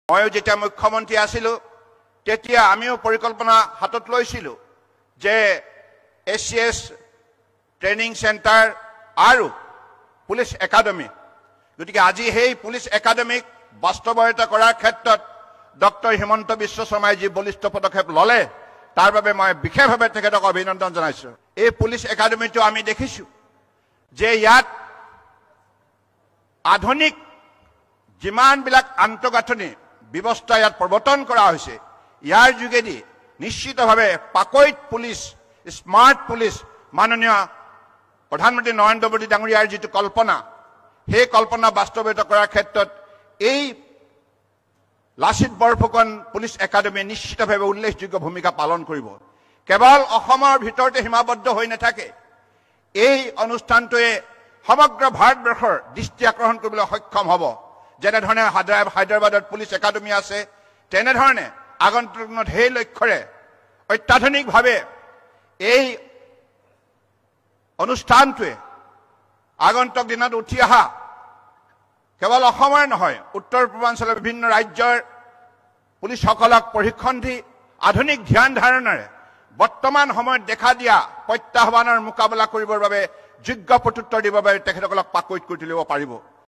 ময়ো যেতিয়া মুখ্যমন্ত্ৰী আছিলো তেতিয়া আমিও পৰিকল্পনা হাতত লৈছিলো যে এছিএছ ট্ৰেইনিং চেণ্টাৰ আৰু পুলিচ একাডেমি গতিকে আজি সেই পুলিচ একাডেমিক বাস্তৱায়িত কৰাৰ ক্ষেত্ৰত ডক্টৰ হিমন্ত বিশ্ব শৰ্মাই যি বলিষ্ঠ পদক্ষেপ ললে তাৰ বাবে মই বিশেষভাৱে তেখেতক অভিনন্দন জনাইছো। এই পুলিচ একাডেমিটো আমি দেখিছো যে ইয়াত আধুনিক যিমানবিলাক আন্তঃগাঁথনি ব্যৱস্থা ইয়াত প্ৰৱৰ্তন কৰা হৈছে ইয়াৰ যোগেদি নিশ্চিতভাৱে পাকৈত পুলিচ স্মাৰ্ট পুলিচ মাননীয় প্ৰধানমন্ত্ৰী নৰেন্দ্ৰ মোদী ডাঙৰীয়াৰ যিটো কল্পনা সেই কল্পনা বাস্তৱায়িত কৰাৰ ক্ষেত্ৰত এই লাচিত বৰফুকন পুলিচ একাডেমি নিশ্চিতভাৱে উল্লেখযোগ্য ভূমিকা পালন কৰিব। কেৱল অসমৰ ভিতৰতে সীমাবদ্ধ হৈ নাথাকে, এই অনুষ্ঠানটোৱে সমগ্ৰ ভাৰতবৰ্ষৰ দৃষ্টি আকৰ্ষণ কৰিবলৈ সক্ষম হ'ব। যেনেধৰণে হায়দৰাবাদত পুলিচ একাডেমি আছে তেনেধৰণে আগন্তুক দিনত সেই লক্ষ্যৰে অত্যাধুনিকভাৱে এই অনুষ্ঠানটোৱে আগন্তুক দিনত উঠি অহা কেৱল অসমৰ নহয় উত্তৰ পূৰ্বাঞ্চলৰ বিভিন্ন ৰাজ্যৰ পুলিচসকলক প্ৰশিক্ষণ দি আধুনিক ধ্যান ধাৰণাৰে বৰ্তমান সময়ত দেখা দিয়া প্ৰত্যাহ্বানৰ মোকাবিলা কৰিবৰ বাবে যোগ্য প্ৰত্যুত্তৰ দিবৰ বাবে তেখেতসকলক পাকৈত কৰি তুলিব পাৰিব।